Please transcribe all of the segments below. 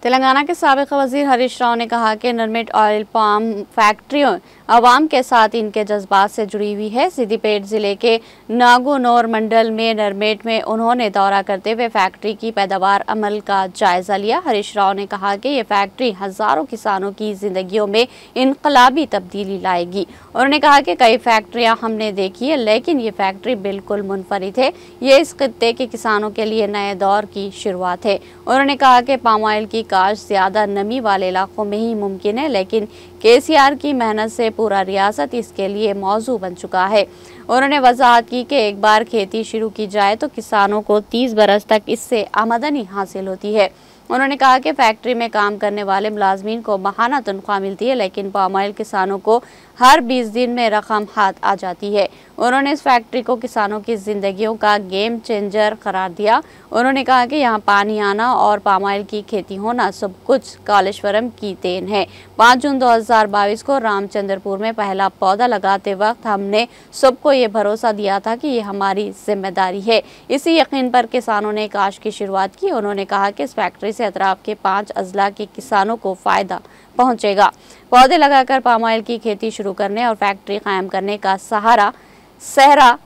तेलंगाना के साबिक वजीर हरीश राव ने कहा कि नरमेट ऑयल पाम फैक्ट्रियों अवाम के साथ इनके जज्बात से जुड़ी हुई है। सिद्दीपेट जिले के नागोनौर मंडल में नरमेट में उन्होंने दौरा करते हुए फैक्ट्री की पैदावार अमल का जायजा लिया। हरीश राव ने कहा कि ये फैक्ट्री हजारों किसानों की जिंदगियों में इनकलाबी तब्दीली लाएगी। उन्होंने कहा कि कई फैक्ट्रियां हमने देखी है, लेकिन ये फैक्ट्री बिल्कुल मुनफरिद है। ये इस खित्ते के किसानों के लिए नए दौर की शुरुआत है। उन्होंने कहा कि पाम ऑयल की काश्त ज्यादा नमी वाले इलाकों में ही मुमकिन है, लेकिन केसीआर की मेहनत से पूरा रियासत इसके लिए मौजू बन चुका है। उन्होंने वजाहत की कि एक बार खेती शुरू की जाए तो किसानों को 30 बरस तक इससे आमदनी हासिल होती है। उन्होंने कहा कि फैक्ट्री में काम करने वाले मुलाजमीन को माहाना तनख्वाह मिलती है, लेकिन पाम ऑयल किसानों को हर 20 दिन में रकम हाथ आ जाती है। उन्होंने इस फैक्ट्री को किसानों की जिंदगियों का गेम चेंजर करार दिया। उन्होंने कहा कि यहाँ पानी आना और पाम ऑयल की खेती होना सब कुछ कालेश्वरम की देन है। 5 जून 2022 को रामचंद्रपुर में पहला पौधा लगाते वक्त हमने सबको ये भरोसा दिया था कि ये हमारी जिम्मेदारी है। इसी यकीन पर किसानों ने काश्त की शुरुआत की। उन्होंने कहा कि इस फैक्ट्री से अतराफ के 5 अजला के किसानों को फायदा पहुंचेगा। पौधे लगाकर पाम ऑयल की खेती शुरू करने और फैक्ट्री कायम करने का सहरा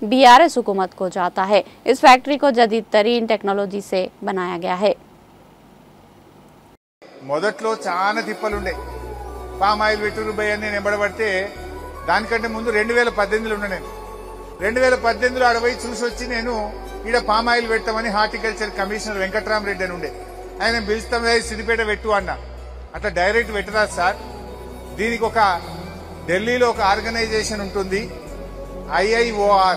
बीआरएस हुकूमत को जाता है। इस फैक्ट्री को जदीद तरीन टेक्नोलॉजी से बनाया गया है। మొదట్లో చాలా తిప్పలుండే పామ్ ఆయిల్ పెట్టురు బై అని నింబడబడితే దానికంటే ముందు 2018లో ఉన్నా నేను 2018లో అడవై చూసి వచ్చి నేను ఈడ పామ్ ఆయిల్ పెట్టమని హార్టికల్చర్ కమిషనర్ వెంకట్రామరెడ్డి అని ఉండే ఆయన పిలుస్తాం సిద్దిపేట పెట్టు అన్న అట్లా డైరెక్ట్ పెట్టరాదు సార్ దీనికి ఒక ఢిల్లీలో ఒక ఆర్గనైజేషన్ ఉంటుంది IIOR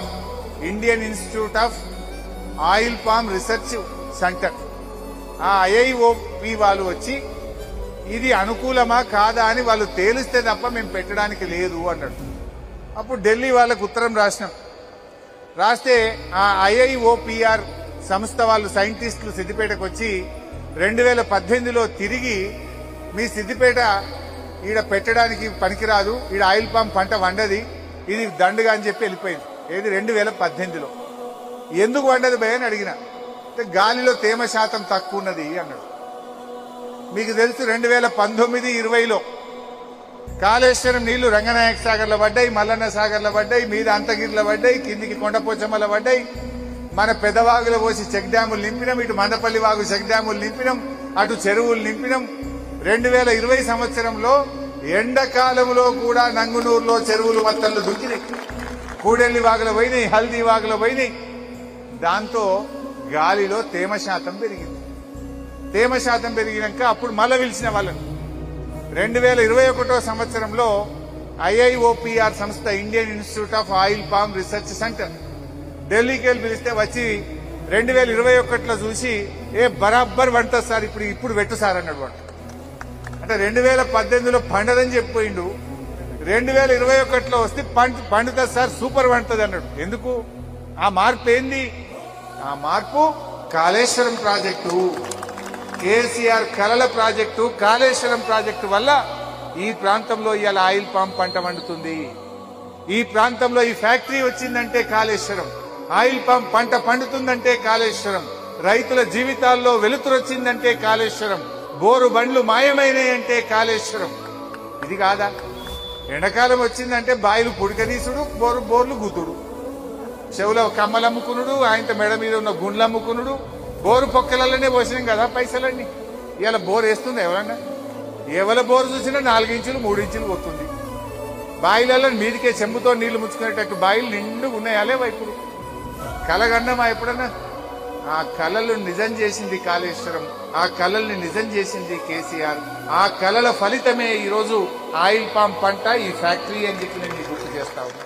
Indian institute of oil palm research centre ఆ IIOP వాళ్ళు వచ్చి ఇది అనుకూలమా కాదా అని వాళ్ళు తేలిస్తే తప్ప మేము పెట్టడానికి లేదు అన్నాడు అప్పుడు ఢిల్లీ వాళ్ళకు ఉత్తరం రాస్తే ఆ IIOPR సంస్థ వాళ్ళు సైంటిస్టులు సిద్దిపేటకు వచ్చి 2018లో తిరిగి మీ సిద్దిపేట ఈడ పెట్టడానికి పనికిరాదు ఈడ ఆయిల్ పామ్ పంట వండది ఇది దండుగా అని చెప్పి వెళ్ళిపోయింది ఏది 2018లో ఎందుకు వండదు భయ అని అడిగిన గాలిలో తేమ శాతం తక్కువ ఉన్నది అన్నాడు మీకు తెలుసు 2019-20లో కాళేశ్వరం నీళ్లు రంగనాయక సాగర్లో పడ్డాయి మల్లన్న సాగర్లో పడ్డాయి మీద అంతగిరిలో పడ్డాయి కిందికి కొండపోచమ్మలో పడ్డాయి మన పెదవాగులో పోసి చెక్ డ్యాములు నింపినాం ఇటు మందపల్లి వాగు చెక్ డ్యాములు నింపినాం అటు చెరువులు నింపినాం 2020 సంవత్సరంలో ఎండాకాలంలో కూడా నంగునూరులో చెరువులు మొత్తంలో దుక్కినాయి కూడెల్లి వాగులో పోయినాయి హల్దీ వాగులో పోయినాయి దాంతో గాలిలో తేమ శాతం పెరిగింది తేమ శాతం పెరిగినాక అప్పుడు మళ్ళీ పిలిచిన వాళ్ళని 2021 సంవత్సరంలో IIOPR సంస్థ Indian institute of oil palm research centre ఢిల్లీకి వెళ్ళి పిలిస్తే వచ్చి 2021లో చూసి బరాబర్ వంటది సార్ ఇప్పుడు పెట్టు సార్ అన్నాడు వాడు అంటే 2018లో పండదని చెప్పిపోయిండు 2021లో వస్తే పండుతుంది సార్ సూపర్ వంటది అన్నాడు ఎందుకు ఆ మార్పు ఏంది ఆ మార్పు కాళేశ్వరం ప్రాజెక్టు కేసీఆర్ కలల ప్రాజెక్టు కాళేశ్వరం ప్రాజెక్టు వల్ల ఈ ప్రాంతంలో ఇవాళ ఆయిల్ పామ్ పంట వండుతుంది ఈ ప్రాంతంలో ఈ ఫ్యాక్టరీ వచ్చిందంటే కాళేశ్వరం ఆయిల్ పామ్ పంట పండుతుందంటే కాళేశ్వరం రైతుల జీవితాల్లో వెలుతురు వచ్చిందంటే కాళేశ్వరం బోరు బండ్లు మాయమైనాయంటే కాళేశ్వరం ఇది కాదా ఎండాకాలం వచ్చిందంటే బాయిలు పుడికదీసుడు బోర్లు గుతుడు చెవులో కమ్మలు అమ్ముకునుడు ఆయనతో మెడ మీద ఉన్న గుండ్లు అమ్ముకునుడు బోరు పొక్కలలోనే పోసినాం కదా పైసలన్నీ ఇవాళ బోర్ వేస్తుంది ఎవరన్నా ఎవరి బోరు చూసినా 4 ఇంచులు 3 ఇంచులు పోతుంది బాయిలలో మీదికే చెంబుతో నీళ్లు ముచ్చుకునేటట్టు బాయిలు నిండుగా ఉన్నాయాలే వైపుడు కలగన్నమా ఎప్పుడన్నా ఆ కళలు నిజం చేసింది కాళేశ్వరం ఆ కళల్ని నిజం చేసింది కేసీఆర్ ఆ కళల ఫలితమే ఈరోజు ఆయిల్ పామ్ పంట ఈ ఫ్యాక్టరీ అని చెప్పి నేను గుర్తు చేస్తా ఉన్నా